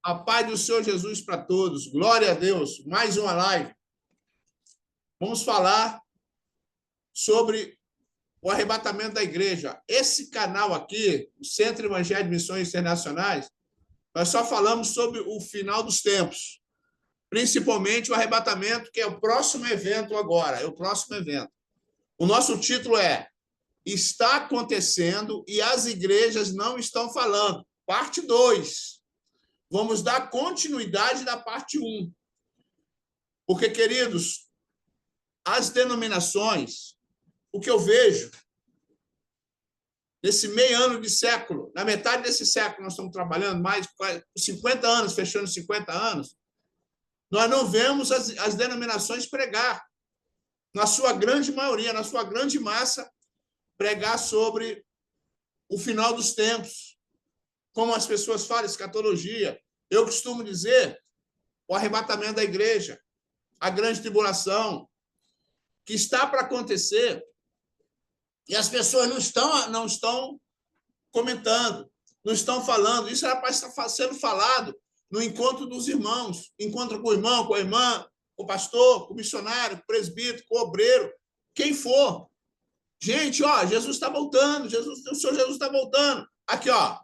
A paz do Senhor Jesus para todos. Glória a Deus. Mais uma live. Vamos falar sobre o arrebatamento da igreja. Esse canal aqui, o Centro Evangelho de Missões Internacionais, nós só falamos sobre o final dos tempos. Principalmente o arrebatamento, que é o próximo evento agora. É o próximo evento. O nosso título é Está acontecendo e as igrejas não estão falando. Parte 2. Vamos dar continuidade da parte 1. Porque, queridos, as denominações, o que eu vejo nesse meio ano de século, na metade desse século nós estamos trabalhando, mais de 50 anos, fechando 50 anos, nós não vemos as denominações pregar, na sua grande maioria, na sua grande massa, pregar sobre o final dos tempos, como as pessoas falam, escatologia. Eu costumo dizer o arrebatamento da igreja, a grande tribulação, que está para acontecer, e as pessoas não estão comentando, não estão falando. Isso era para estar sendo falado no encontro dos irmãos, encontro com o irmão, com a irmã, com o pastor, com o missionário, com o presbítero, com o obreiro, quem for. Gente, ó, Jesus está voltando, o Senhor Jesus está voltando. Aqui, ó.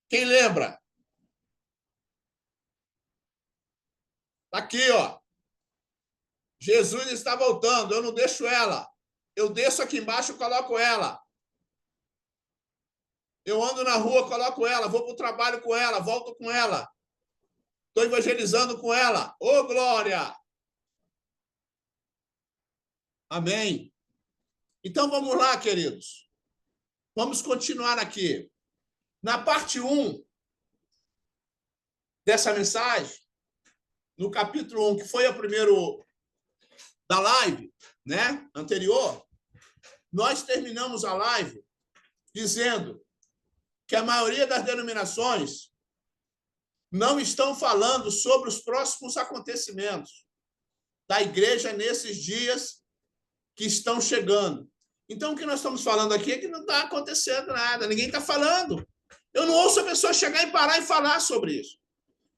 Quem lembra? Aqui, ó. Jesus está voltando, eu não deixo ela. Eu desço aqui embaixo e coloco ela. Eu ando na rua, coloco ela. Vou para o trabalho com ela, volto com ela. Estou evangelizando com ela. Ô, glória! Amém. Então, vamos lá, queridos. Vamos continuar aqui. Na parte 1 dessa mensagem, no capítulo 1, que foi o primeiro da live, né, anterior, nós terminamos a live dizendo que a maioria das denominações não estão falando sobre os próximos acontecimentos da igreja nesses dias que estão chegando. Então, o que nós estamos falando aqui é que não está acontecendo nada, ninguém está falando. Eu não ouço a pessoa chegar e parar e falar sobre isso.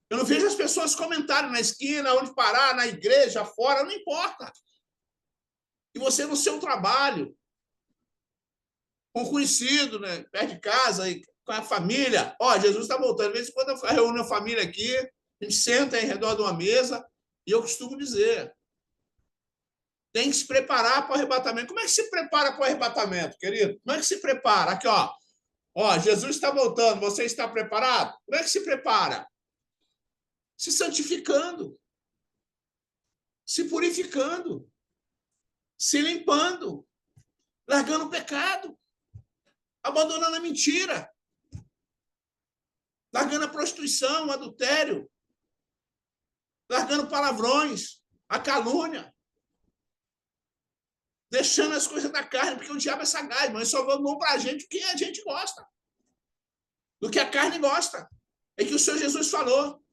Eu não vejo as pessoas comentarem na esquina, onde parar, na igreja, fora, não importa. E você no seu trabalho, com conhecido, né, perto de casa, com a família. Ó, Jesus está voltando. De vez em quando eu reúno a família aqui, a gente senta em redor de uma mesa, e eu costumo dizer, tem que se preparar para o arrebatamento. Como é que se prepara para o arrebatamento, querido? Como é que se prepara? Aqui, ó. Ó, Jesus está voltando, você está preparado? Como é que se prepara? Se santificando, se purificando, se limpando, largando o pecado, abandonando a mentira, largando a prostituição, o adultério, largando palavrões, a calúnia, deixando as coisas da carne, porque o diabo é sagaz, mas só vão para a gente o que a gente gosta, do que a carne gosta. É que o Senhor Jesus falou.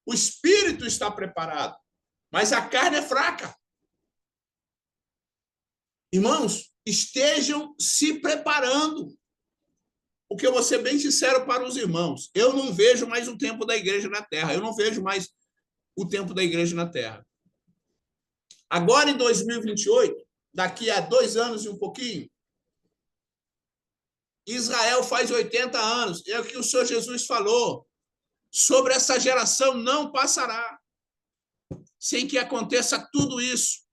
O espírito está preparado, mas a carne é fraca. Irmãos, estejam se preparando. Porque eu vou ser bem sincero para os irmãos. Eu não vejo mais o tempo da igreja na terra. Eu não vejo mais o tempo da igreja na terra. Agora, em 2028, daqui a 2 anos e um pouquinho, Israel faz 80 anos. É o que o Senhor Jesus falou. Sobre essa geração não passará sem que aconteça tudo isso.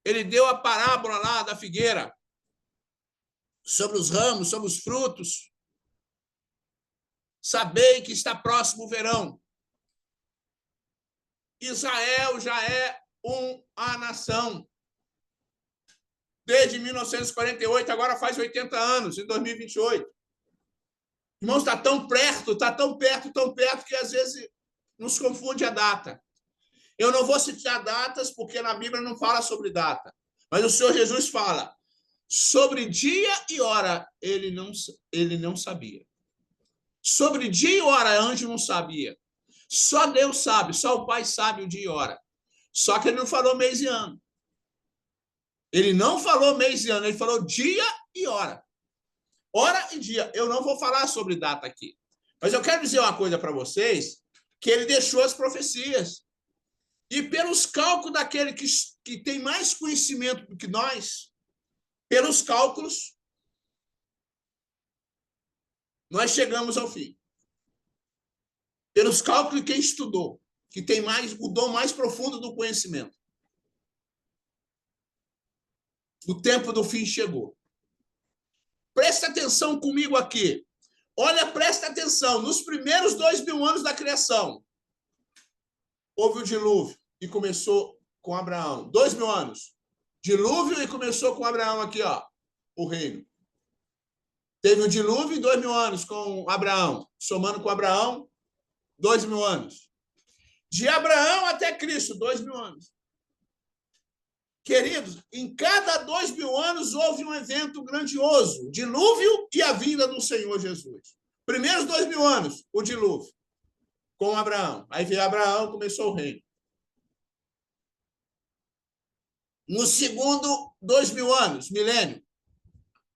Ele deu a parábola lá da figueira, sobre os ramos, sobre os frutos. Sabei que está próximo o verão. Israel já é uma nação. Desde 1948, agora faz 80 anos, em 2028. Irmãos, está tão perto, que às vezes nos confunde a data. Eu não vou citar datas, porque na Bíblia não fala sobre data. Mas o Senhor Jesus fala sobre dia e hora, ele não sabia. Sobre dia e hora, anjo não sabia. Só Deus sabe, só o Pai sabe o dia e hora. Só que ele não falou mês e ano. Ele não falou mês e ano, ele falou dia e hora. Hora e dia. Eu não vou falar sobre data aqui. Mas eu quero dizer uma coisa para vocês, que ele deixou as profecias. E pelos cálculos daquele que tem mais conhecimento do que nós, pelos cálculos, nós chegamos ao fim. Pelos cálculos de quem estudou, que tem mais o dom mais profundo do conhecimento. O tempo do fim chegou. Presta atenção comigo aqui. Olha, presta atenção. Nos primeiros 2.000 anos da criação, houve o dilúvio e começou com Abraão. 2.000 anos. Dilúvio e começou com Abraão aqui, ó, o reino. Teve o dilúvio em 2.000 anos com Abraão. Somando com Abraão, 2.000 anos. De Abraão até Cristo, 2.000 anos. Queridos, em cada 2.000 anos houve um evento grandioso, dilúvio e a vinda do Senhor Jesus. Primeiros 2.000 anos, o dilúvio, com Abraão. Aí veio Abraão, começou o reino. No segundo 2.000 anos, milênio,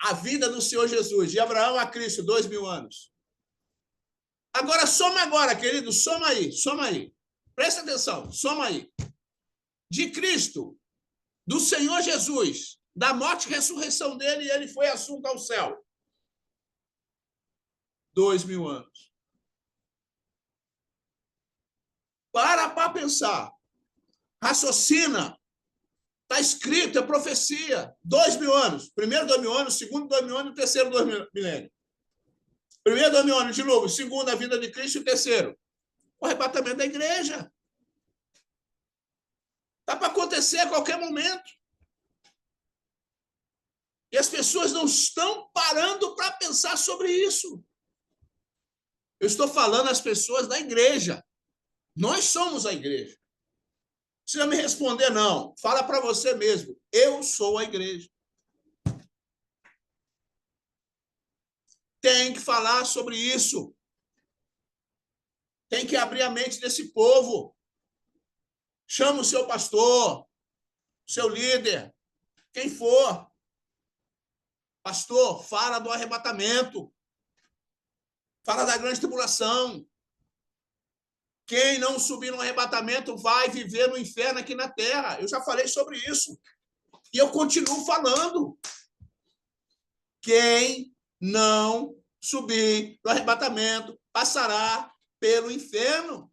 a vinda do Senhor Jesus, de Abraão a Cristo, 2.000 anos. Agora, soma agora, querido, soma aí. Presta atenção, soma aí. De Cristo, do Senhor Jesus, da morte e ressurreição dele, ele foi assunto ao céu. 2.000 anos. Para pensar. Raciocina. Está escrito, é profecia. 2.000 anos. Primeiro 2.000 anos, segundo 2.000 anos, terceiro 2.000 milênio. Primeiro 2.000 anos, de novo. Segundo, a vinda de Cristo. E terceiro, o arrebatamento da igreja. Está para acontecer a qualquer momento. E as pessoas não estão parando para pensar sobre isso. Eu estou falando às pessoas da igreja. Nós somos a igreja. Não precisa me responder, não. Fala para você mesmo. Eu sou a igreja. Tem que falar sobre isso. Tem que abrir a mente desse povo. Chama o seu pastor, seu líder, quem for. Pastor, fala do arrebatamento. Fala da grande tribulação. Quem não subir no arrebatamento vai viver no inferno aqui na terra. Eu já falei sobre isso. E eu continuo falando. Quem não subir no arrebatamento passará pelo inferno.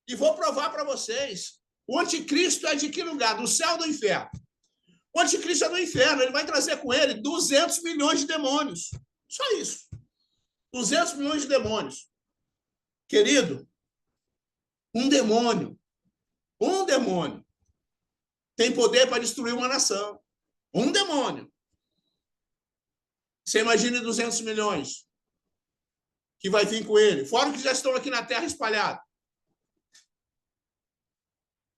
E vou provar para vocês. O anticristo é de que lugar? Do céu ou do inferno? O anticristo é do inferno. Ele vai trazer com ele 200 milhões de demônios. Só isso. 200 milhões de demônios. Querido, um demônio tem poder para destruir uma nação. Um demônio. Você imagina 200 milhões que vai vir com ele, fora os que já estão aqui na terra espalhados.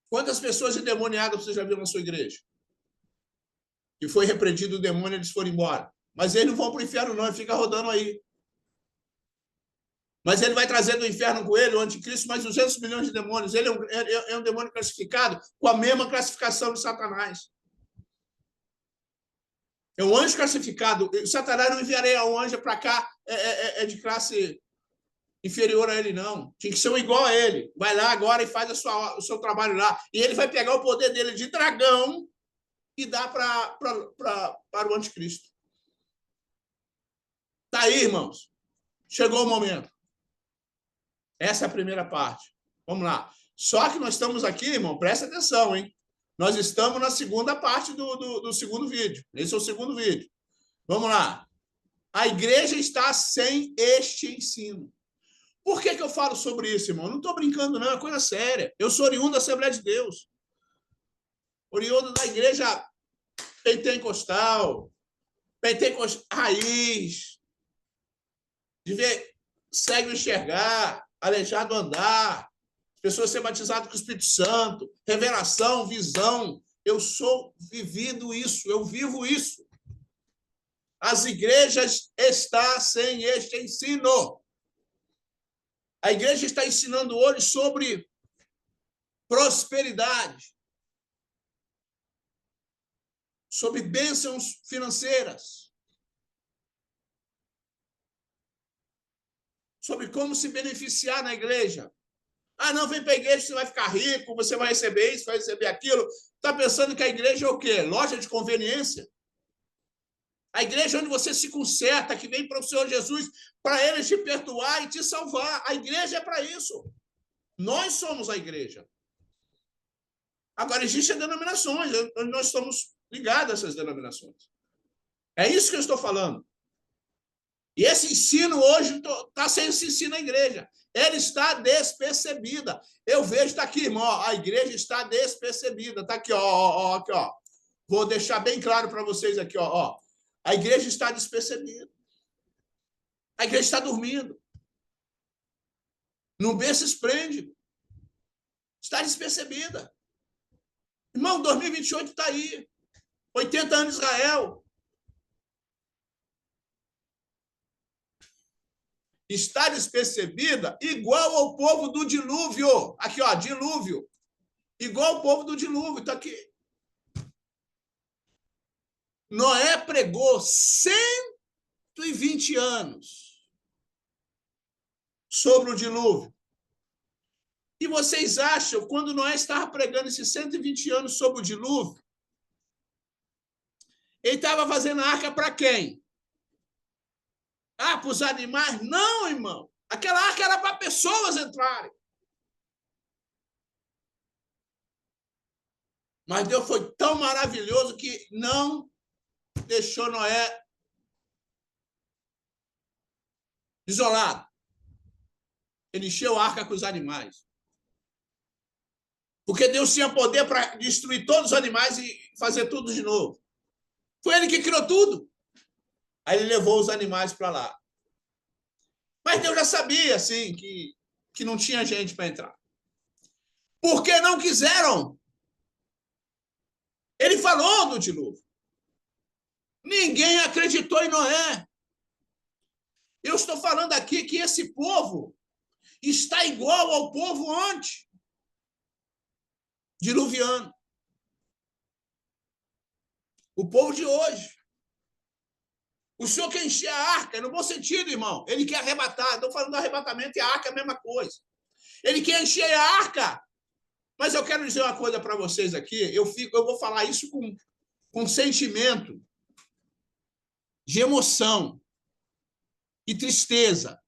Quantas pessoas endemoniadas você já viu na sua igreja? Que foi repreendido o demônio e eles foram embora. Mas eles não vão para o inferno, não, ele fica rodando aí. Mas ele vai trazer do inferno com ele, o anticristo, mais 200 milhões de demônios. Ele é um demônio classificado com a mesma classificação de Satanás. É um anjo classificado. O Satanás não enviarei um anjo para cá, é de classe inferior a ele, não. Tinha que ser igual a ele. Vai lá agora e faz o seu trabalho lá. E ele vai pegar o poder dele de dragão e dar para o anticristo. Tá aí, irmãos. Chegou o momento. Essa é a primeira parte. Vamos lá. Só que nós estamos aqui, irmão, presta atenção, hein? Nós estamos na segunda parte do segundo vídeo. Esse é o segundo vídeo. Vamos lá. A igreja está sem este ensino. Por que eu falo sobre isso, irmão? Não estou brincando, não. É coisa séria. Eu sou oriundo da Assembleia de Deus. Oriundo da igreja pentecostal. Pentecostal raiz. De ver cego enxergar, aleijado andar, pessoas serem batizadas com o Espírito Santo, revelação, visão. Eu sou vivido isso, eu vivo isso. As igrejas estão sem este ensino. A igreja está ensinando hoje sobre prosperidade, sobre bênçãos financeiras. sobre como se beneficiar na igreja. Ah, não, vem para a igreja, você vai ficar rico, você vai receber isso, vai receber aquilo. Está pensando que a igreja é o quê? Loja de conveniência? A igreja é onde você se conserta, que vem para o Senhor Jesus, para Ele te perdoar e te salvar. A igreja é para isso. Nós somos a igreja. Agora, existem denominações, onde nós estamos ligados a essas denominações. É isso que eu estou falando. E esse ensino hoje está sem esse ensino na igreja. Ela está despercebida. Eu vejo, está aqui, irmão, ó, a igreja está despercebida. Está aqui, ó, aqui, ó. Vou deixar bem claro para vocês aqui, ó. A igreja está despercebida. A igreja está dormindo. No berço esplêndido. Está despercebida. Irmão, 2028 está aí. 80 anos de Israel. Está despercebida igual ao povo do dilúvio. Aqui, ó, dilúvio. Igual ao povo do dilúvio. Está aqui. Noé pregou 120 anos sobre o dilúvio. E vocês acham, quando Noé estava pregando esses 120 anos sobre o dilúvio, ele estava fazendo a arca para quem? Ah, para os animais? Não, irmão. Aquela arca era para pessoas entrarem. Mas Deus foi tão maravilhoso que não deixou Noé isolado. Ele encheu a arca com os animais. Porque Deus tinha poder para destruir todos os animais e fazer tudo de novo. Foi ele que criou tudo. Aí ele levou os animais para lá. Mas Deus já sabia, assim, que não tinha gente para entrar. Por que não quiseram? Ele falou do dilúvio. Ninguém acreditou em Noé. Eu estou falando aqui que esse povo está igual ao povo antes diluviano. O povo de hoje. O Senhor quer encher a arca, no bom sentido, irmão. Ele quer arrebatar. Estou falando do arrebatamento e a arca é a mesma coisa. Ele quer encher a arca. Mas eu quero dizer uma coisa para vocês aqui. Eu vou falar isso com sentimento de emoção e tristeza.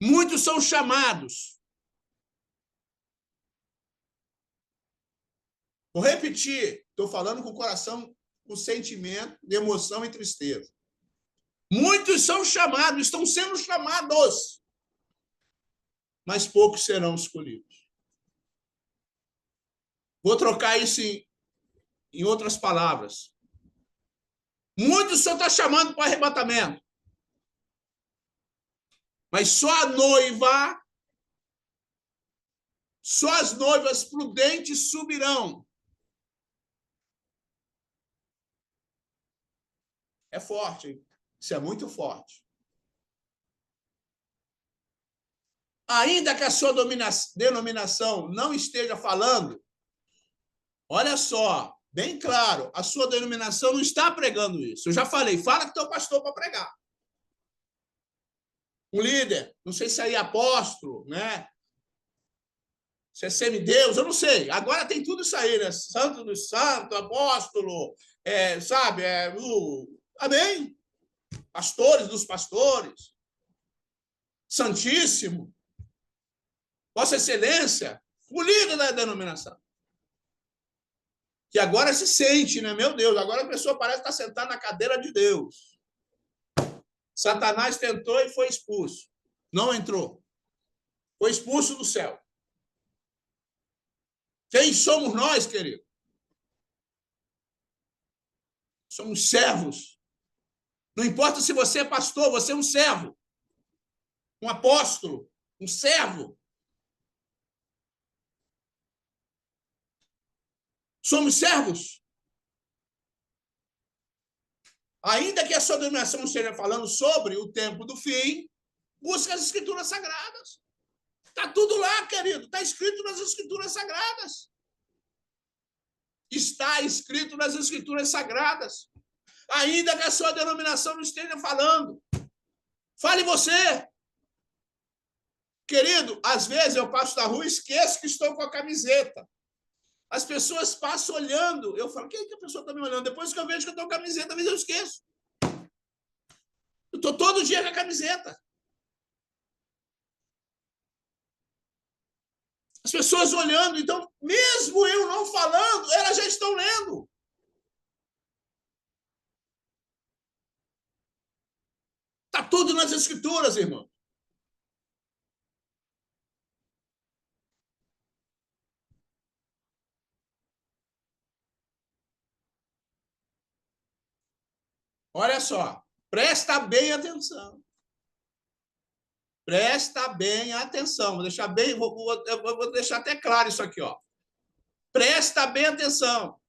Muitos são chamados. Vou repetir. Estou falando com o coração, com sentimento de emoção e tristeza. Muitos são chamados, estão sendo chamados, mas poucos serão escolhidos. Vou trocar isso em outras palavras. Muitos o Senhor está chamando para arrebatamento, mas só as noivas prudentes subirão. É forte, hein? Isso é muito forte. Ainda que a sua denominação não esteja falando, olha só, bem claro, a sua denominação não está pregando isso. Eu já falei, fala que teu pastor para pregar. Um líder, não sei se aí é apóstolo, né? Se é semideus, eu não sei. Agora tem tudo isso aí, né? Santo dos santos, apóstolo, sabe? Amém? Pastores dos pastores. Santíssimo. Vossa Excelência, o líder da denominação. Que agora se sente, né? Meu Deus, agora a pessoa parece estar sentada na cadeira de Deus. Satanás tentou e foi expulso. Não entrou. Foi expulso do céu. Quem somos nós, querido? Somos servos. Não importa se você é pastor, você é um servo. Um apóstolo, um servo. Somos servos. Ainda que a sua denominação esteja falando sobre o tempo do fim, busca as escrituras sagradas. Está tudo lá, querido. Está escrito nas escrituras sagradas. Está escrito nas escrituras sagradas. Ainda que a sua denominação não esteja falando. Fale você. Querido, às vezes eu passo na rua e esqueço que estou com a camiseta. As pessoas passam olhando. Eu falo, quem é que a pessoa está me olhando? Depois que eu vejo que eu estou com a camiseta, às vezes eu esqueço. Eu estou todo dia com a camiseta. As pessoas olhando, então, mesmo eu não falando, elas já estão lendo. Está tudo nas Escrituras, irmão. Olha só, presta bem atenção. Presta bem atenção. Vou deixar bem, vou deixar até claro isso aqui, ó. Presta bem atenção.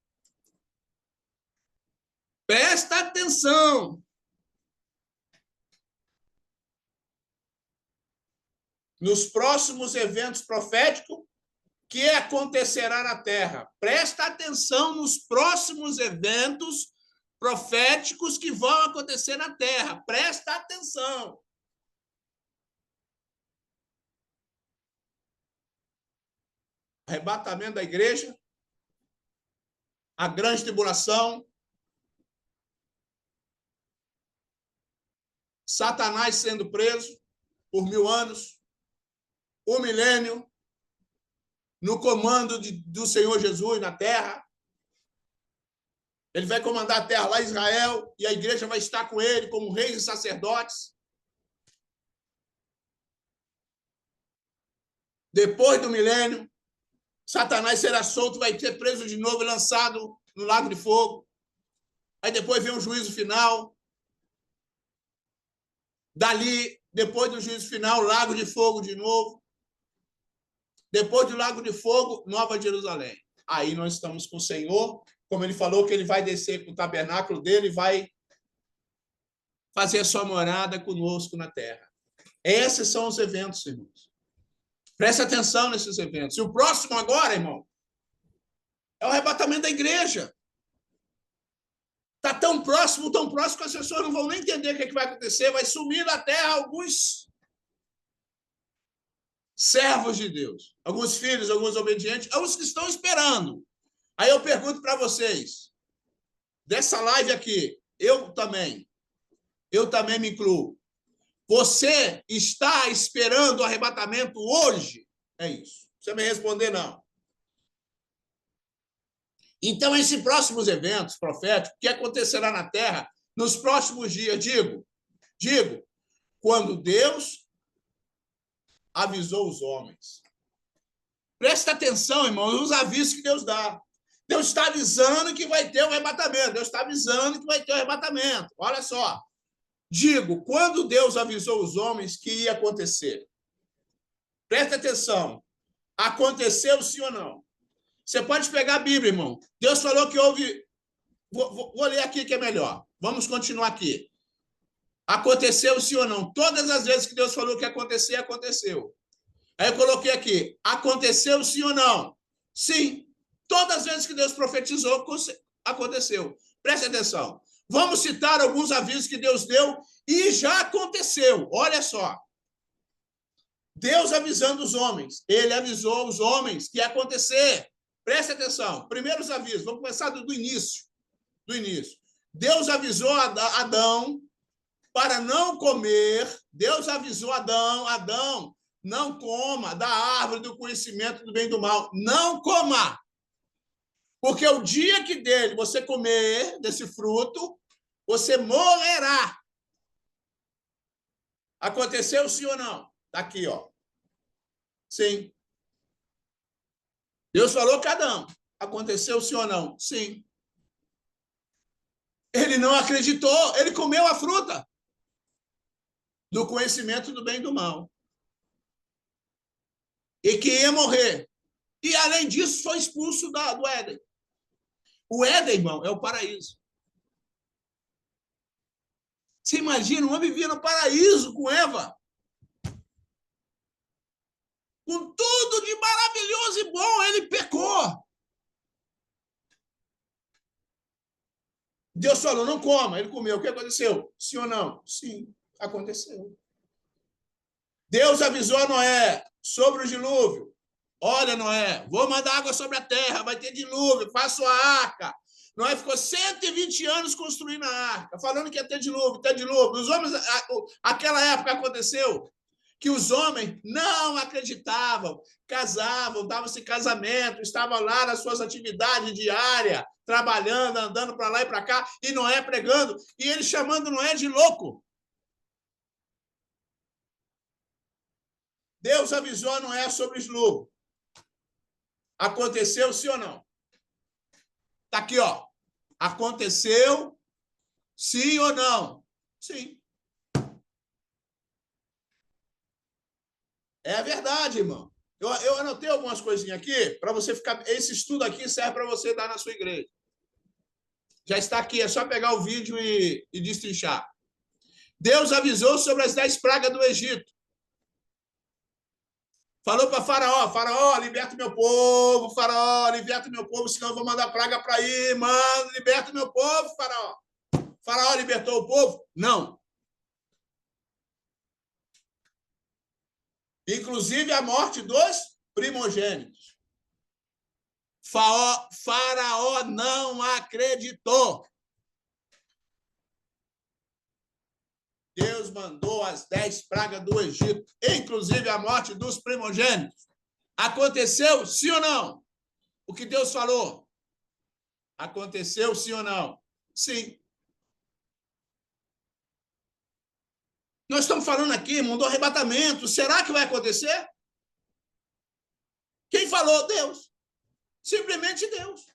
Presta atenção. Nos próximos eventos proféticos que acontecerá na Terra. Presta atenção nos próximos eventos proféticos que vão acontecer na Terra. Presta atenção. Arrebatamento da igreja, a grande tribulação, Satanás sendo preso por 1000 anos, o milênio, no comando do Senhor Jesus na terra. Ele vai comandar a terra lá em Israel e a igreja vai estar com ele como reis e sacerdotes. Depois do milênio, Satanás será solto, vai ser preso de novo e lançado no lago de fogo. Aí depois vem o juízo final. Dali, depois do juízo final, lago de fogo de novo. Depois do lago de fogo, Nova Jerusalém. Aí nós estamos com o Senhor, como ele falou que ele vai descer com o tabernáculo dele e vai fazer a sua morada conosco na terra. Esses são os eventos, irmãos. Preste atenção nesses eventos. E o próximo agora, irmão, é o arrebatamento da igreja. Está tão próximo que as pessoas não vão nem entender o que vai acontecer. Vai sumir da terra alguns servos de Deus, alguns filhos, alguns obedientes, alguns que estão esperando. Aí eu pergunto para vocês, dessa live aqui, eu também me incluo. Você está esperando o arrebatamento hoje? É isso. Você me responder não. Então, esses próximos eventos proféticos, que acontecerá na Terra nos próximos dias, digo, quando Deus avisou os homens. Presta atenção, irmão, nos avisos que Deus dá. Deus está avisando que vai ter o arrebatamento. Deus está avisando que vai ter o arrebatamento. Olha só. Digo, quando Deus avisou os homens que ia acontecer. Presta atenção. Aconteceu sim ou não? Você pode pegar a Bíblia, irmão. Deus falou que houve... Vou ler aqui que é melhor. Vamos continuar aqui. Aconteceu sim ou não? Todas as vezes que Deus falou que ia acontecer, aconteceu. Aí eu coloquei aqui. Aconteceu sim ou não? Sim. Todas as vezes que Deus profetizou, aconteceu. Preste atenção. Vamos citar alguns avisos que Deus deu e já aconteceu. Olha só. Deus avisando os homens. Ele avisou os homens que ia acontecer. Preste atenção. Primeiros avisos. Vamos começar do início. Deus avisou Adão para não comer. Deus avisou Adão, não coma da árvore do conhecimento do bem e do mal. Não coma. Porque o dia que você comer desse fruto, você morrerá. Aconteceu sim ou não? Está aqui, ó. Sim. Deus falou com Adão. Aconteceu sim ou não? Sim. Ele não acreditou, ele comeu a fruta do conhecimento do bem e do mal. E que ia morrer. E, além disso, foi expulso do Éden. O Éden, irmão, é o paraíso. Você imagina, um homem vivia no paraíso com Eva. Com tudo de maravilhoso e bom, ele pecou. Deus falou, não coma. Ele comeu. O que aconteceu? Sim ou não? Sim, aconteceu. Deus avisou a Noé sobre o dilúvio. Olha, Noé, vou mandar água sobre a terra, vai ter dilúvio, faça a arca. Noé ficou 120 anos construindo a arca, falando que ia ter dilúvio, ter dilúvio. Os homens, aquela época aconteceu que os homens não acreditavam, casavam, davam-se casamento, estavam lá nas suas atividades diárias, trabalhando, andando para lá e para cá, e Noé pregando, e ele chamando Noé de louco. Deus avisou a Noé sobre o dilúvio. Aconteceu, sim ou não? Está aqui, ó. Aconteceu, sim ou não? Sim. É a verdade, irmão. Eu anotei algumas coisinhas aqui para você ficar. Esse estudo aqui serve para você dar na sua igreja. Já está aqui, é só pegar o vídeo e destrinchar. Deus avisou sobre as 10 pragas do Egito. Falou para Faraó: Faraó, liberta meu povo, Faraó, liberta meu povo, senão eu vou mandar praga para aí, mano, liberta meu povo, Faraó. Faraó libertou o povo? Não. Inclusive a morte dos primogênitos. Faraó não acreditou. Deus mandou as 10 pragas do Egito, inclusive a morte dos primogênitos. Aconteceu, sim ou não? O que Deus falou? Aconteceu, sim ou não? Sim. Nós estamos falando aqui, irmão, do arrebatamento. Será que vai acontecer? Quem falou? Deus. Simplesmente Deus.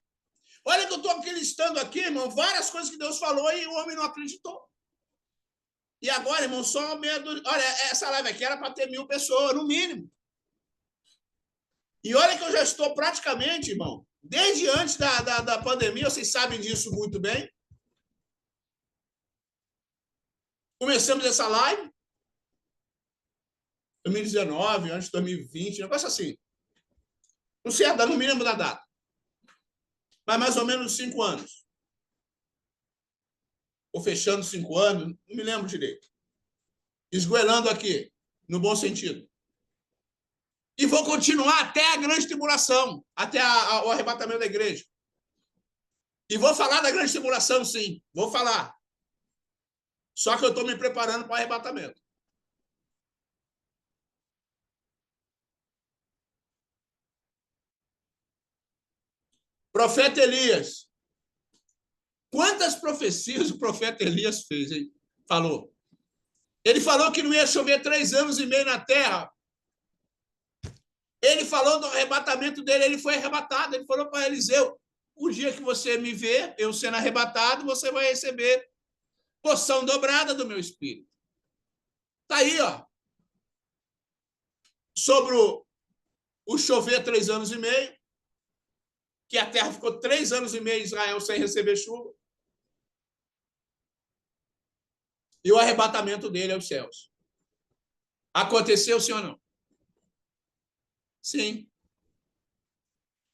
Olha que eu estou aqui listando aqui, irmão, várias coisas que Deus falou e o homem não acreditou. E agora, irmão, só medo. Olha, essa live aqui era para ter 1.000 pessoas, no mínimo. E olha que eu já estou praticamente, irmão, desde antes da pandemia, vocês sabem disso muito bem. Começamos essa live 2019, antes de 2020, negócio assim. Não sei, não me lembro da data. Mas mais ou menos 5 anos. Ou fechando 5 anos, não me lembro direito. Esgoelando aqui, no bom sentido. E vou continuar até a grande tribulação, até o arrebatamento da igreja. E vou falar da grande tribulação, sim. Vou falar. Só que eu estou me preparando para o arrebatamento. Profeta Elias. Quantas profecias o profeta Elias fez, hein? Falou. Ele falou que não ia chover 3 anos e meio na terra. Ele falou do arrebatamento dele, ele foi arrebatado. Ele falou para Eliseu: o dia que você me ver, eu sendo arrebatado, você vai receber porção dobrada do meu espírito. Está aí, ó. Sobre o chover 3 anos e meio, que a terra ficou 3 anos e meio em Israel sem receber chuva. E o arrebatamento dele aos céus. Aconteceu, sim ou não? Sim.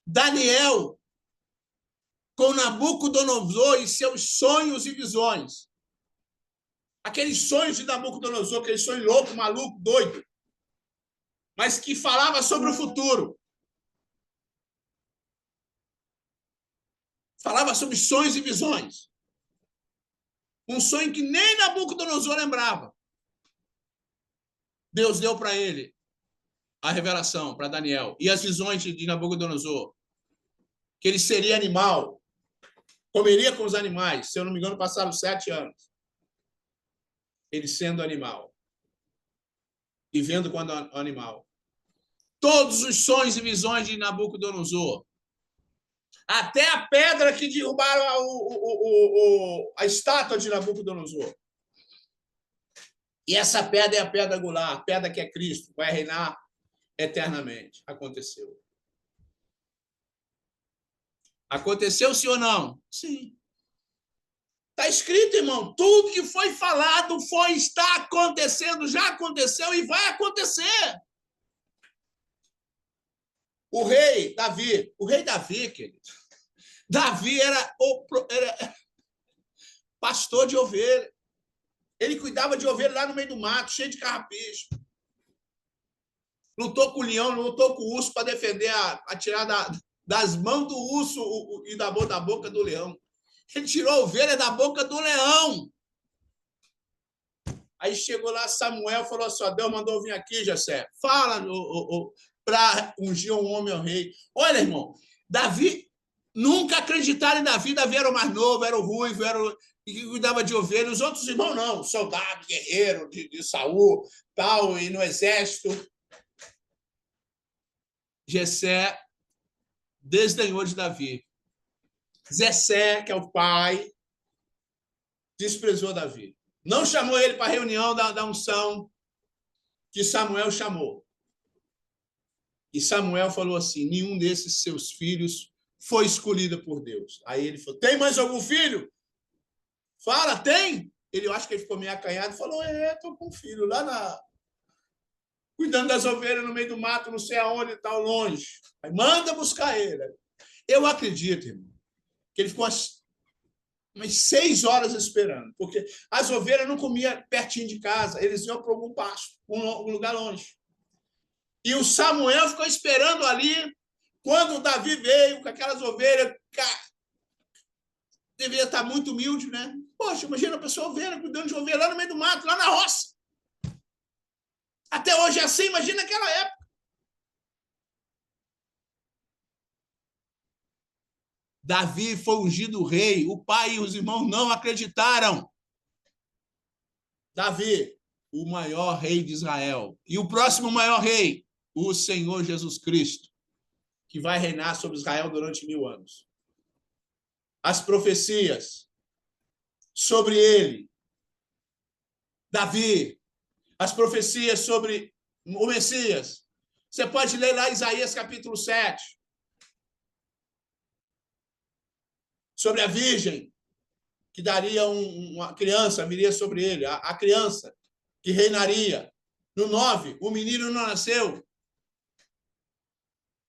Daniel, com Nabucodonosor e seus sonhos e visões. Aqueles sonhos de Nabucodonosor, aquele sonho louco, maluco, doido, mas que falava sobre o futuro. Falava sobre sonhos e visões. Um sonho que nem Nabucodonosor lembrava. Deus deu para ele a revelação, para Daniel, e as visões de Nabucodonosor, que ele seria animal, comeria com os animais. Se eu não me engano, passaram 7 anos. Ele sendo animal. E vendo quando animal. Todos os sonhos e visões de Nabucodonosor. Até a pedra que derrubaram a estátua de Nabucodonosor. E essa pedra é a pedra angular, a pedra que é Cristo, vai reinar eternamente. Aconteceu. Aconteceu, sim ou não? Sim. Está escrito, irmão, tudo que foi falado está acontecendo, já aconteceu e vai acontecer. O rei Davi, querido, Davi era pastor de ovelha. Ele cuidava de ovelha lá no meio do mato, cheio de carrapicho. lutou com o leão, lutou com o urso para defender, a tirar das mãos do urso e da boca do leão. Ele tirou a ovelha da boca do leão. Aí chegou lá Samuel, falou assim, Deus mandou vir aqui, Jessé. Fala para ungir um homem ao rei. Olha, irmão, Davi, nunca acreditaram em Davi. Davi era o mais novo, era o ruivo, era o que cuidava de ovelha. Os outros irmãos não, soldado, guerreiro de Saul, tal, e no exército. Jessé desdenhou de Davi. Jessé, que é o pai, desprezou Davi. Não chamou ele para a reunião da unção que Samuel chamou. E Samuel falou assim, nenhum desses seus filhos foi escolhido por Deus. Aí ele falou, tem mais algum filho? Fala, tem? Eu acho que ele ficou meio acanhado e falou, estou com um filho lá cuidando das ovelhas no meio do mato, não sei aonde e tal, longe. Aí manda buscar ele. Eu acredito, irmão, que ele ficou umas 6 horas esperando, porque as ovelhas não comiam pertinho de casa, eles iam para algum pasto, um lugar longe. E o Samuel ficou esperando ali, quando o Davi veio com aquelas ovelhas, deveria estar muito humilde, né? Poxa, imagina a pessoa ovelha, cuidando de ovelha lá no meio do mato, lá na roça. Até hoje é assim, imagina aquela época. Davi foi ungido rei, o pai e os irmãos não acreditaram. Davi, o maior rei de Israel. E o próximo maior rei, o Senhor Jesus Cristo, que vai reinar sobre Israel durante 1000 anos. As profecias sobre ele, Davi, as profecias sobre o Messias. Você pode ler lá Isaías capítulo 7. Sobre a virgem, que daria uma criança, viria sobre ele, a criança que reinaria. No 9, o menino não nasceu.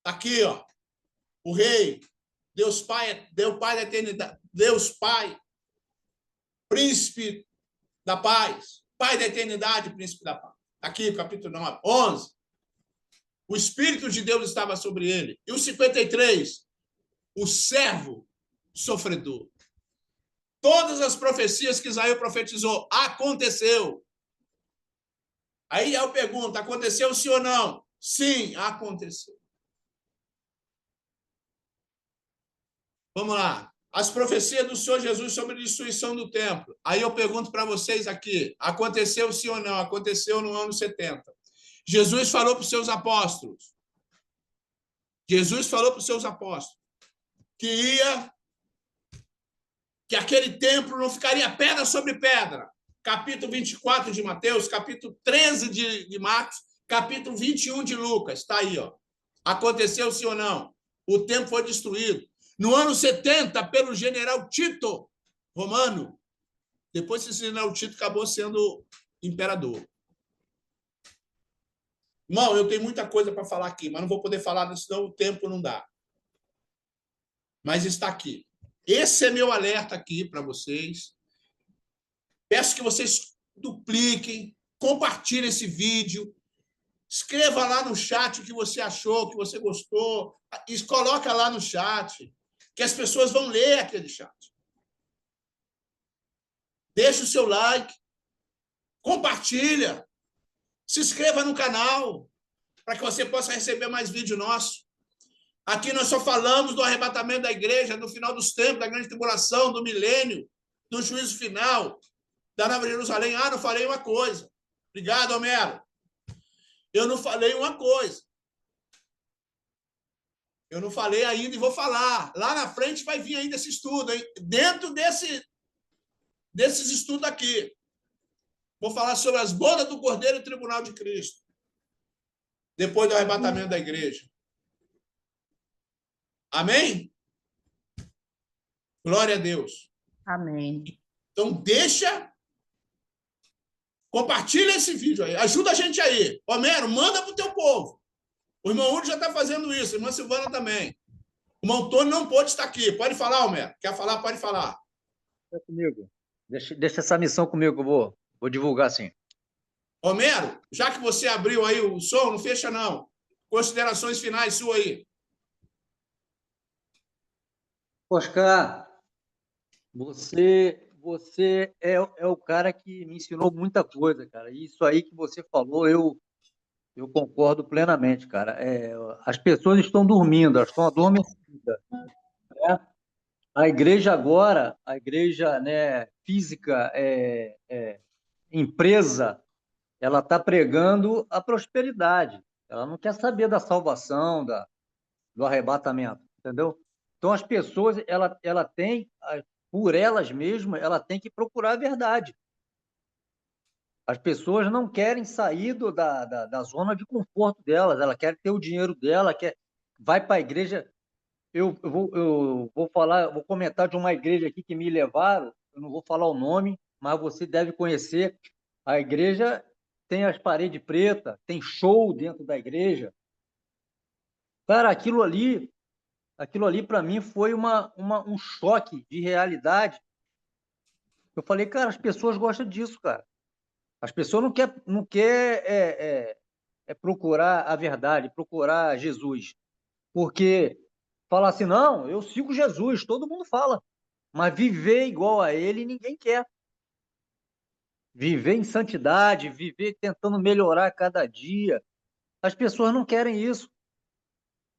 Aqui, ó, o rei, Deus Pai da eternidade, Deus Pai, príncipe da paz, Pai da eternidade, príncipe da paz. Aqui, capítulo 9, 11. O Espírito de Deus estava sobre ele. E o 53, o servo sofredor. Todas as profecias que Isaías profetizou, aconteceu. Aí eu pergunto, aconteceu sim ou não? Sim, aconteceu. Vamos lá. As profecias do Senhor Jesus sobre a destruição do templo. Aí eu pergunto para vocês aqui, aconteceu sim ou não? Aconteceu no ano 70. Jesus falou para os seus apóstolos. Jesus falou para os seus apóstolos que aquele templo não ficaria pedra sobre pedra. Capítulo 24 de Mateus, capítulo 13 de Marcos, capítulo 21 de Lucas. Está aí, ó. Aconteceu sim ou não? O templo foi destruído. No ano 70, pelo general Tito, romano. Depois esse general Tito acabou sendo imperador. Irmão, eu tenho muita coisa para falar aqui, mas não vou poder falar, senão o tempo não dá. Mas está aqui. Esse é meu alerta aqui para vocês. Peço que vocês dupliquem, compartilhem esse vídeo, escreva lá no chat o que você achou, o que você gostou, e coloca lá no chat, que as pessoas vão ler aquele chat. Deixa o seu like, compartilha, se inscreva no canal, para que você possa receber mais vídeo nosso. Aqui nós só falamos do arrebatamento da igreja, do final dos tempos, da grande tribulação, do milênio, do juízo final, da Nova Jerusalém. Não falei uma coisa. Obrigado, Homero. Eu não falei uma coisa. Eu não falei ainda e vou falar. Lá na frente vai vir ainda esse estudo, hein? Dentro desses estudos aqui. Vou falar sobre as bodas do Cordeiro e o Tribunal de Cristo. Depois do arrebatamento da igreja. Amém? Glória a Deus. Amém. Então, compartilha esse vídeo aí. Ajuda a gente aí. Homero, manda para o teu povo. O irmão Uri já está fazendo isso. A irmã Silvana também. O irmão Tony não pôde estar aqui. Pode falar, Homero. Quer falar? Pode falar. Comigo. Deixa essa missão comigo que eu vou divulgar, sim. Homero, já que você abriu aí o som, não fecha não. Considerações finais suas aí. Oscar, você é o cara que me ensinou muita coisa, cara. Isso aí que você falou, eu concordo plenamente, cara. As pessoas estão dormindo, elas estão adormecidas, né? A igreja agora, a igreja, né, física, empresa, ela está pregando a prosperidade. Ela não quer saber da salvação, do arrebatamento, entendeu? Então as pessoas, ela tem, por elas mesmas, ela tem que procurar a verdade. As pessoas não querem sair da zona de conforto delas, ela quer ter o dinheiro dela, vai para a igreja. Eu vou falar, vou comentar de uma igreja aqui que me levaram, eu não vou falar o nome, mas você deve conhecer. A igreja tem as paredes pretas, tem show dentro da igreja. Cara, aquilo ali para mim foi um choque de realidade. Eu falei, cara, as pessoas gostam disso, cara. As pessoas não quer procurar a verdade, procurar Jesus. Porque falar assim, não, eu sigo Jesus, todo mundo fala. Mas viver igual a ele, ninguém quer. Viver em santidade, viver tentando melhorar cada dia. As pessoas não querem isso.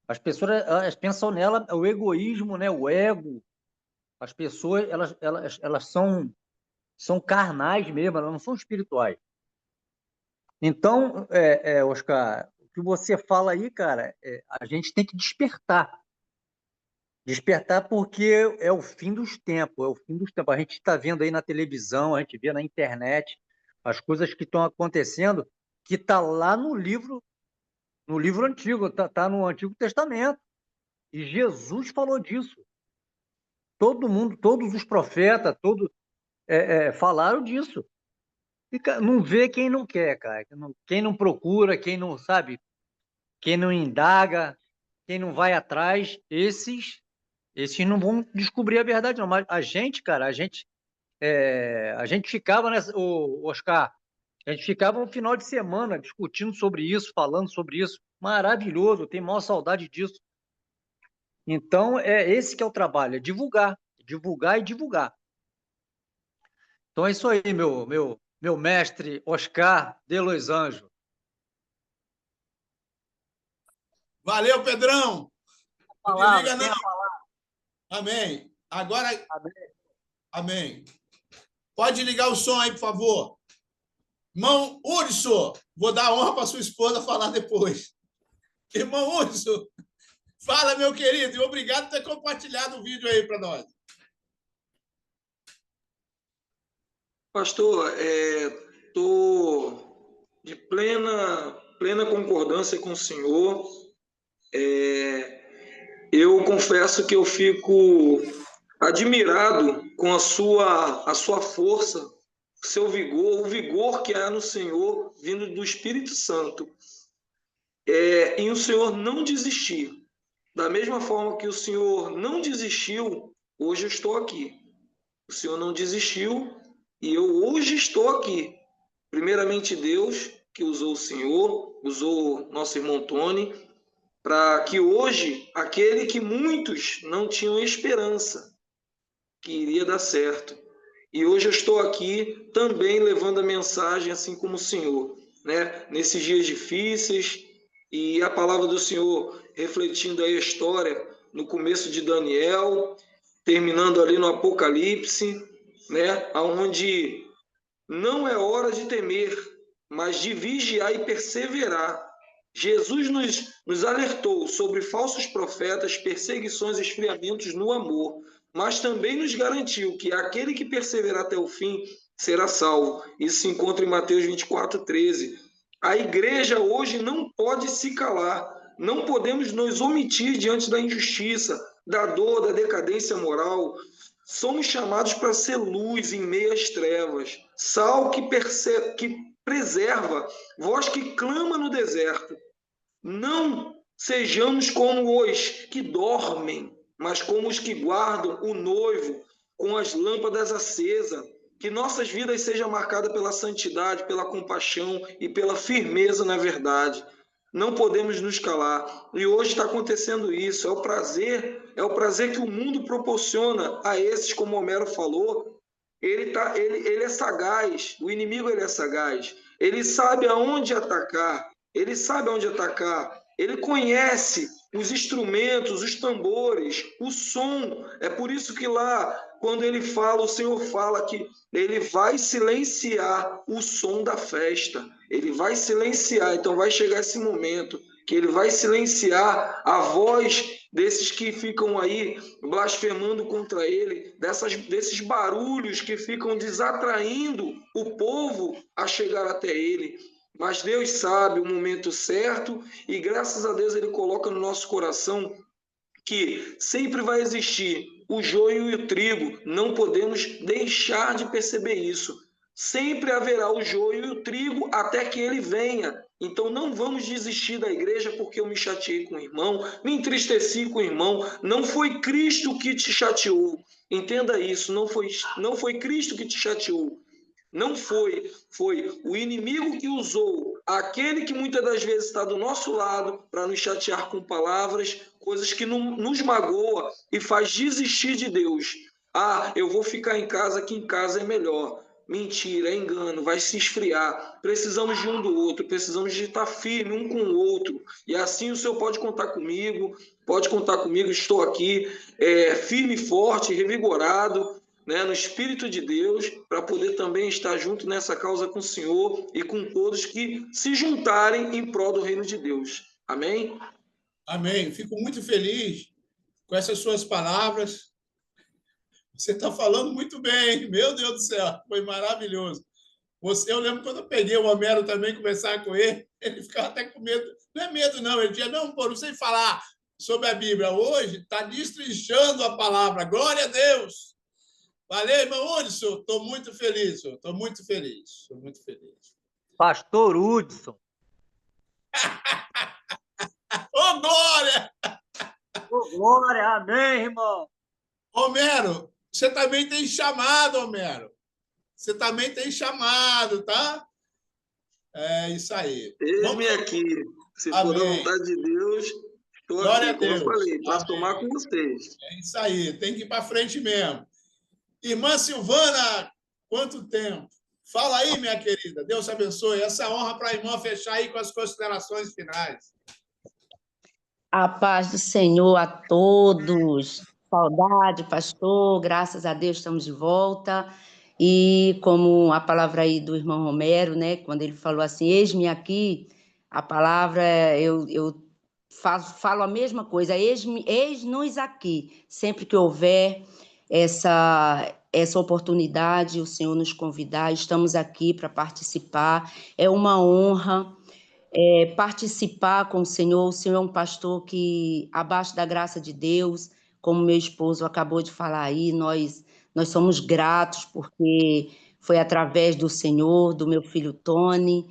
As pessoas elas pensam nela, o egoísmo, né, o ego. As pessoas, elas são carnais mesmo, elas não são espirituais. Então, Oscar, o que você fala aí, cara, a gente tem que despertar. Despertar porque é o fim dos tempos, é o fim dos tempos. A gente está vendo aí na televisão, a gente vê na internet as coisas que estão acontecendo, que está lá no livro antigo, tá no Antigo Testamento. E Jesus falou disso. Todo mundo, todos os profetas, falaram disso. E, cara, não vê quem não quer, cara. Quem não procura, quem não sabe, quem não indaga, quem não vai atrás, esses não vão descobrir a verdade, não. Mas a gente, cara, a gente ficava nessa, Oscar, a gente ficava um final de semana discutindo sobre isso, falando sobre isso. Maravilhoso, eu tenho maior saudade disso. Então, é esse que é o trabalho, é divulgar, divulgar e divulgar. Então é isso aí, meu mestre Oscar de Los Anjos. Valeu, Pedrão. Não Palavra, desliga, não. tem a palavra. Amém. Agora, amém. Pode ligar o som aí, por favor. Irmão Urso, vou dar honra para sua esposa falar depois. Irmão Urso, fala, meu querido, e obrigado por ter compartilhado o vídeo aí para nós. Pastor, estou de plena concordância com o senhor. Eu confesso que eu fico admirado com a sua força, seu vigor, o vigor que há no Senhor vindo do Espírito Santo. Em o Senhor não desistir. Da mesma forma que o Senhor não desistiu, hoje eu estou aqui. O Senhor não desistiu e eu hoje estou aqui. Primeiramente, Deus, que usou o Senhor, usou nosso irmão Tony, para que hoje, aquele que muitos não tinham esperança, que iria dar certo. E hoje eu estou aqui também levando a mensagem, assim como o Senhor, né? Nesses dias difíceis, e a palavra do Senhor refletindo aí a história no começo de Daniel, terminando ali no Apocalipse, né? Onde não é hora de temer, mas de vigiar e perseverar. Jesus nos alertou sobre falsos profetas, perseguições e esfriamentos no amor, mas também nos garantiu que aquele que perseverar até o fim será salvo. Isso se encontra em Mateus 24:13. A igreja hoje não pode se calar, não podemos nos omitir diante da injustiça, da dor, da decadência moral. Somos chamados para ser luz em meio às trevas, sal que preserva, voz que clama no deserto. Não sejamos como os que dormem, mas como os que guardam o noivo com as lâmpadas acesas. Que nossas vidas sejam marcadas pela santidade, pela compaixão e pela firmeza na verdade. Não podemos nos calar. E hoje está acontecendo isso. É o prazer que o mundo proporciona a esses, como Homero falou. Ele é sagaz. O inimigo ele é sagaz. Ele sabe aonde atacar. Ele sabe aonde atacar. Ele conhece os instrumentos, os tambores, o som. É por isso que lá, quando ele fala, o Senhor fala que ele vai silenciar o som da festa. Ele vai silenciar. Então vai chegar esse momento que ele vai silenciar a voz desses que ficam aí blasfemando contra ele, desses barulhos que ficam desatraindo o povo a chegar até ele. Mas Deus sabe o momento certo e graças a Deus ele coloca no nosso coração que sempre vai existir o joio e o trigo. Não podemos deixar de perceber isso. Sempre haverá o joio e o trigo até que ele venha. Então não vamos desistir da igreja porque eu me chateei com o irmão, me entristeci com o irmão. Não foi Cristo que te chateou. Entenda isso, não foi Cristo que te chateou. Não foi o inimigo que usou aquele que muitas das vezes está do nosso lado para nos chatear com palavras, coisas que nos magoa e faz desistir de Deus. Ah, eu vou ficar em casa, que em casa é melhor. Mentira, é engano, vai se esfriar. Precisamos de um do outro, precisamos de estar firme um com o outro. E assim o Senhor pode contar comigo, estou aqui, firme e forte, revigorado, né, no Espírito de Deus, para poder também estar junto nessa causa com o Senhor e com todos que se juntarem em prol do reino de Deus. Amém? Amém. Fico muito feliz com essas suas palavras. Você está falando muito bem. Meu Deus do céu, foi maravilhoso. Eu lembro quando eu peguei o Homero também, conversar com ele, ele ficava até com medo. Não é medo, não. Ele dizia, não, pô, não sei falar sobre a Bíblia. Hoje está destrinchando a palavra. Glória a Deus. Valeu, irmão Hudson. Estou muito feliz. Estou muito feliz. Estou muito feliz. Pastor Hudson. Ô, glória! Ô, glória, amém, irmão. Homero, você também tem chamado, Homero. Você também tem chamado, tá? É isso aí. Eis-me aqui. Se for da vontade de Deus, estou Glória aqui, como eu falei, para Amém. tomar com vocês. É isso aí, tem que ir para frente mesmo. Irmã Silvana, quanto tempo? Fala aí, minha querida. Deus abençoe. Essa honra para a irmã fechar aí com as considerações finais. A paz do Senhor a todos. Saudade, pastor. Graças a Deus estamos de volta. E como a palavra aí do irmão Romero, né? Quando ele falou assim, eis-me aqui, a palavra, eu falo a mesma coisa, eis-nos aqui. Sempre que houver essa oportunidade, o Senhor nos convidar, estamos aqui para participar. É uma honra participar com o Senhor. O Senhor é um pastor que, abaixo da graça de Deus, como meu esposo acabou de falar aí, nós somos gratos, porque foi através do Senhor, do meu filho Tony,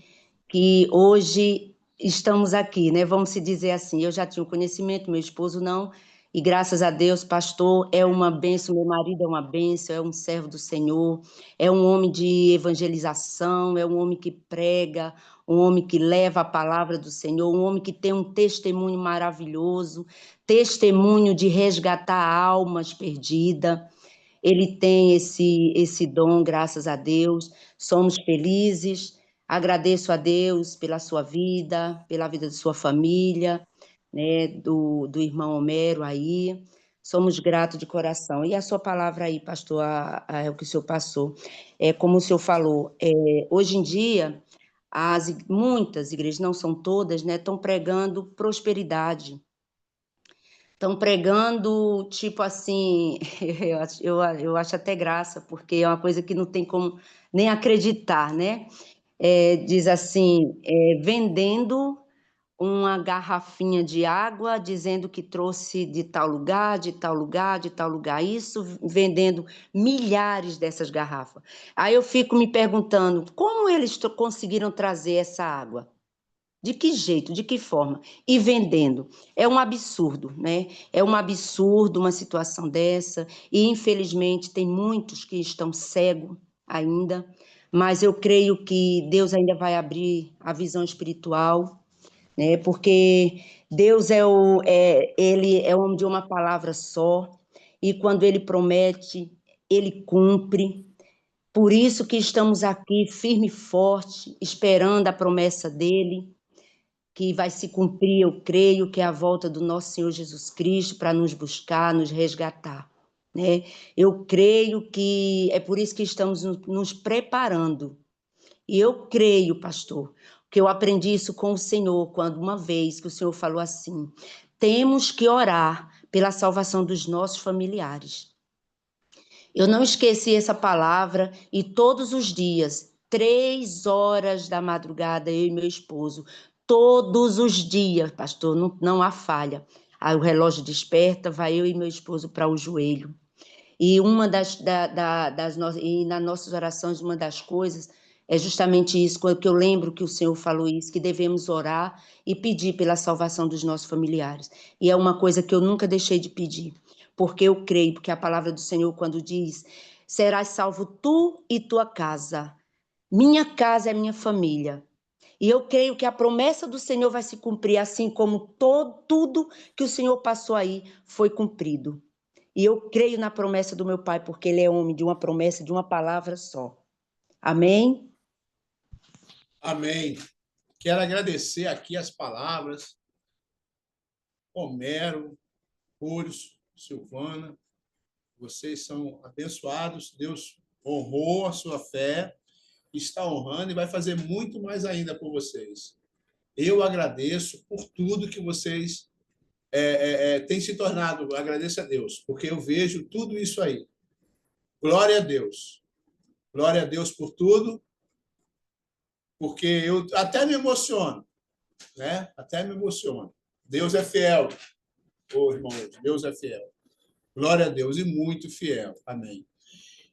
que hoje estamos aqui, né? Vamos se dizer assim, eu já tinha o conhecimento, meu esposo não, e graças a Deus, pastor, é uma bênção, meu marido é uma bênção, é um servo do Senhor, é um homem de evangelização, é um homem que prega, um homem que leva a palavra do Senhor, um homem que tem um testemunho maravilhoso, testemunho de resgatar almas perdidas. Ele tem esse dom, graças a Deus. Somos felizes. Agradeço a Deus pela sua vida, pela vida de sua família, né, do irmão Homero aí. Somos gratos de coração. E a sua palavra aí, pastor, é o que o senhor passou. Como o senhor falou, hoje em dia, muitas igrejas, não são todas, né, estão pregando prosperidade. Estão pregando, tipo assim, eu acho até graça, porque é uma coisa que não tem como nem acreditar, né? Diz assim, vendendo uma garrafinha de água, dizendo que trouxe de tal lugar, de tal lugar, de tal lugar, isso vendendo milhares dessas garrafas. Aí eu fico me perguntando, como eles conseguiram trazer essa água? De que jeito, de que forma? E vendendo. É um absurdo, né? É um absurdo uma situação dessa, e infelizmente tem muitos que estão cegos, ainda, mas eu creio que Deus ainda vai abrir a visão espiritual, né? Porque Deus ele é homem de uma palavra só, e quando ele promete, ele cumpre. Por isso que estamos aqui firme e forte, esperando a promessa dele, que vai se cumprir, eu creio, que é a volta do nosso Senhor Jesus Cristo para nos buscar, nos resgatar, né? Eu creio que é por isso que estamos nos preparando. E eu creio, pastor, que eu aprendi isso com o Senhor, quando uma vez que o Senhor falou assim: temos que orar pela salvação dos nossos familiares. Eu não esqueci essa palavra e todos os dias, 3 horas da madrugada, eu e meu esposo, todos os dias, pastor, não há falha. Aí o relógio desperta, vai eu e meu esposo para o joelho. E uma e nas nossas orações, uma das coisas é justamente isso, que eu lembro que o Senhor falou isso, que devemos orar e pedir pela salvação dos nossos familiares. E é uma coisa que eu nunca deixei de pedir, porque eu creio, porque a palavra do Senhor, quando diz: serás salvo tu e tua casa, minha casa é minha família. E eu creio que a promessa do Senhor vai se cumprir, assim como tudo que o Senhor passou aí foi cumprido. E eu creio na promessa do meu Pai, porque ele é homem de uma promessa, de uma palavra só. Amém? Amém. Quero agradecer aqui as palavras, Homero, Púrios, Silvana, vocês são abençoados, Deus honrou a sua fé, está honrando e vai fazer muito mais ainda por vocês. Eu agradeço por tudo que vocês têm se tornado, agradeço a Deus, porque eu vejo tudo isso aí. Glória a Deus. Glória a Deus por tudo, porque eu até me emociono, né? Até me emociono. Deus é fiel, irmão, Deus é fiel. Glória a Deus e muito fiel. Amém.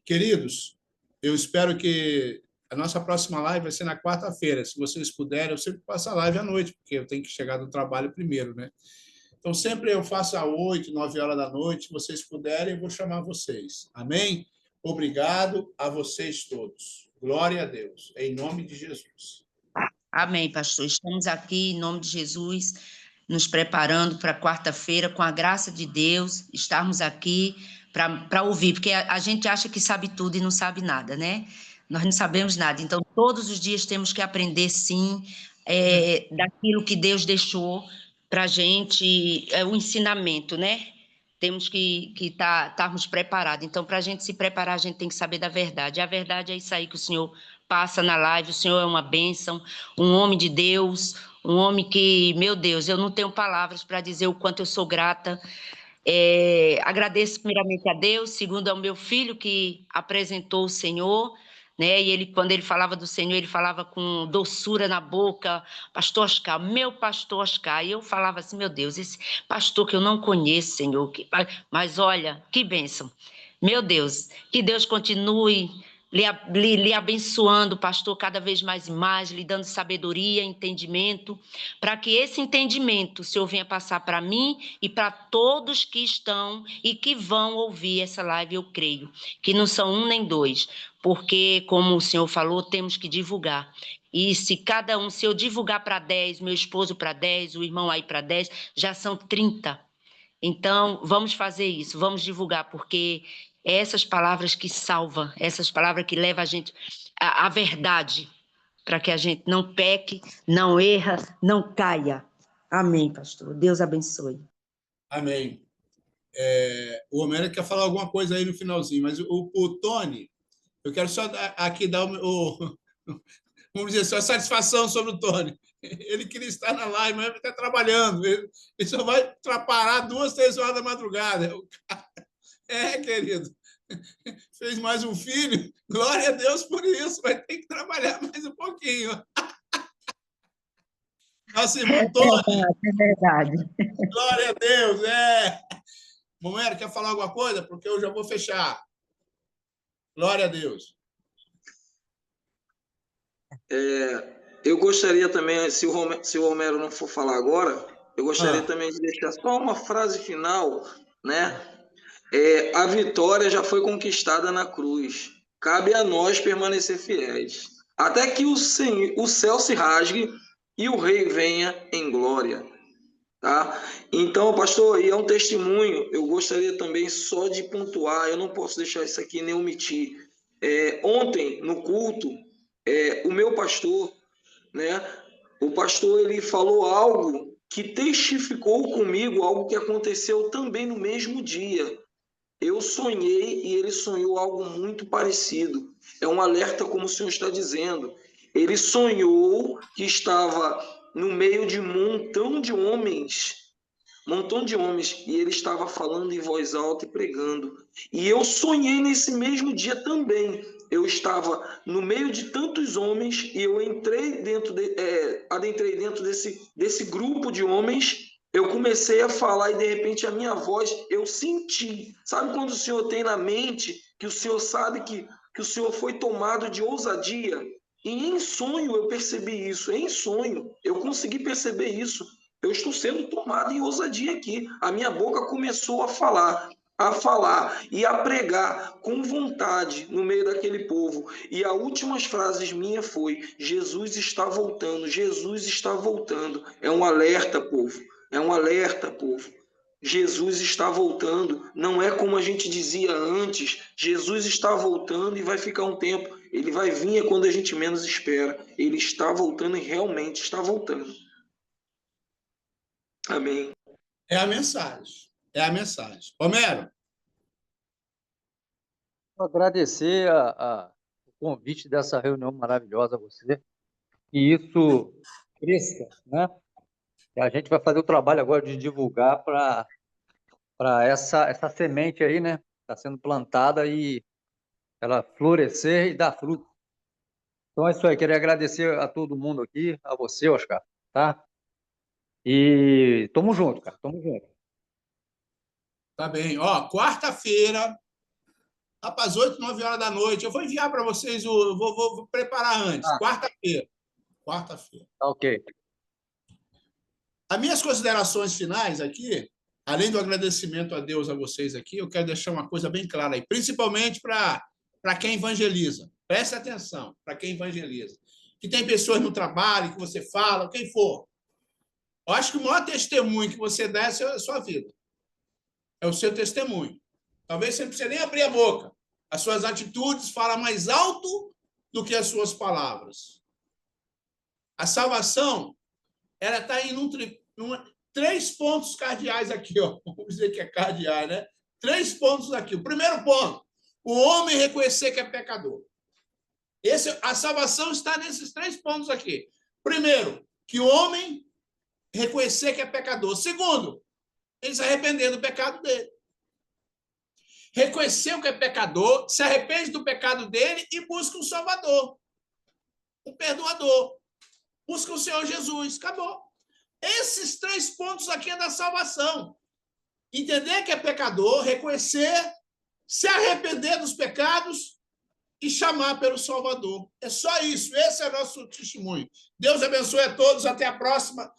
Queridos, eu espero que a nossa próxima live vai ser na quarta-feira. Se vocês puderem, eu sempre faço a live à noite, porque eu tenho que chegar do trabalho primeiro, né? Então, sempre eu faço às 8, 9 horas da noite. Se vocês puderem, eu vou chamar vocês. Amém? Obrigado a vocês todos. Glória a Deus. Em nome de Jesus. Amém, pastor. Estamos aqui, em nome de Jesus, nos preparando para quarta-feira, com a graça de Deus, estarmos aqui para ouvir, porque a gente acha que sabe tudo e não sabe nada, né? Nós não sabemos nada. Então, todos os dias temos que aprender, sim, daquilo que Deus deixou para a gente, o ensinamento, né? Temos que estarmos preparados. Então, para a gente se preparar, a gente tem que saber da verdade. A verdade é isso aí que o Senhor passa na live. O Senhor é uma bênção, um homem de Deus, um homem que, meu Deus, eu não tenho palavras para dizer o quanto eu sou grata. Agradeço primeiramente a Deus, segundo ao meu filho que apresentou o Senhor, né? E ele, quando ele falava do Senhor, ele falava com doçura na boca: pastor Oscar, meu pastor Oscar. E eu falava assim: meu Deus, esse pastor que eu não conheço, Senhor, mas olha, que bênção. Meu Deus, que Deus continue lhe abençoando, pastor, cada vez mais e mais, lhe dando sabedoria, entendimento, para que esse entendimento o Senhor venha passar para mim e para todos que estão e que vão ouvir essa live, eu creio, que não são um nem dois, porque, como o Senhor falou, temos que divulgar. E se cada um, se eu divulgar para 10, meu esposo para 10, o irmão aí para 10, já são 30. Então, vamos fazer isso, vamos divulgar, porque é essas palavras que salvam, essas palavras que levam a gente à verdade, para que a gente não peque, não erra, não caia. Amém, pastor. Deus abençoe. Amém. O Homero quer falar alguma coisa aí no finalzinho, mas o Tony, eu quero só aqui dar vamos dizer assim, a satisfação sobre o Tony. Ele queria estar na live, mas ele está trabalhando. Ele só vai parar 2, 3 horas da madrugada. Querido. Fez mais um filho. Glória a Deus por isso. Vai ter que trabalhar mais um pouquinho. Nossa irmã Tony. É verdade. Glória a Deus. Momero, quer falar alguma coisa? Porque eu já vou fechar. Glória a Deus. Eu gostaria também, se o Homero não for falar agora, eu gostaria também de deixar só uma frase final, né? A vitória já foi conquistada na cruz. cabe a nós permanecer fiéis, até que o céu se rasgue e o Rei venha em glória. Tá? Então, pastor, e é um testemunho, eu gostaria também só de pontuar, eu não posso deixar isso aqui nem omitir. Ontem, no culto, o meu pastor, né, o pastor, ele falou algo que testificou comigo, algo que aconteceu também no mesmo dia. Eu sonhei e ele sonhou algo muito parecido. É um alerta, como o senhor está dizendo. Ele sonhou que estava no meio de um montão de homens, e ele estava falando em voz alta e pregando. E eu sonhei nesse mesmo dia também. Eu estava no meio de tantos homens e eu adentrei dentro desse grupo de homens. Eu comecei a falar e de repente a minha voz, eu senti. Sabe quando o senhor tem na mente que o senhor sabe que o senhor foi tomado de ousadia? E em sonho eu percebi isso, em sonho eu consegui perceber isso. Eu estou sendo tomado em ousadia aqui. A minha boca começou a falar e a pregar com vontade no meio daquele povo. E as últimas frases minhas foi: Jesus está voltando, Jesus está voltando. É um alerta, povo. É um alerta, povo. Jesus está voltando. Não é como a gente dizia antes. Jesus está voltando e vai ficar um tempo. Ele vai vir quando a gente menos espera. Ele está voltando e realmente está voltando. Amém. É a mensagem. É a mensagem. Homero. Agradecer o convite dessa reunião maravilhosa a você. E isso cresça, né? E a gente vai fazer o trabalho agora de divulgar para essa semente aí, né? Está sendo plantada e ela florescer e dar fruto. Então é isso aí. Queria agradecer a todo mundo aqui, a você, Oscar, tá? E tamo junto, cara. Tamo junto. Tá bem. Ó, quarta-feira, rapaz, 8, 9 horas da noite. Eu vou enviar para vocês, vou preparar antes. Quarta-feira. Quarta-feira. Tá ok. As minhas considerações finais aqui, além do agradecimento a Deus, a vocês aqui, eu quero deixar uma coisa bem clara aí, principalmente para quem evangeliza. Preste atenção, para quem evangeliza. Que tem pessoas no trabalho, que você fala, quem for. Eu acho que o maior testemunho que você dá é a sua vida. É o seu testemunho. Talvez você não precise nem abrir a boca. As suas atitudes falam mais alto do que as suas palavras. A salvação, ela está em 3 pontos cardeais aqui, ó. Vamos dizer que é cardeais, né? 3 pontos aqui. O primeiro ponto, o homem reconhecer que é pecador. A salvação está nesses 3 pontos aqui. Primeiro, que o homem reconhecer que é pecador. Segundo, ele se arrepender do pecado dele. Reconhecer que é pecador, se arrepende do pecado dele e busca um salvador, um perdoador. Busca o Senhor Jesus. Acabou. Esses 3 pontos aqui é da salvação. Entender que é pecador, reconhecer, se arrepender dos pecados e chamar pelo Salvador. É só isso. Esse é o nosso testemunho. Deus abençoe a todos. Até a próxima.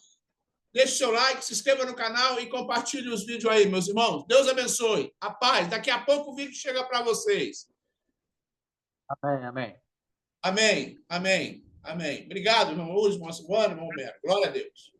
Deixe seu like, se inscreva no canal e compartilhe os vídeos aí, meus irmãos. Deus abençoe. A paz. Daqui a pouco o vídeo chega para vocês. Amém, amém. Amém, amém, amém. Obrigado, irmão Lúcio, irmão Silvano, irmão Homero. Glória a Deus.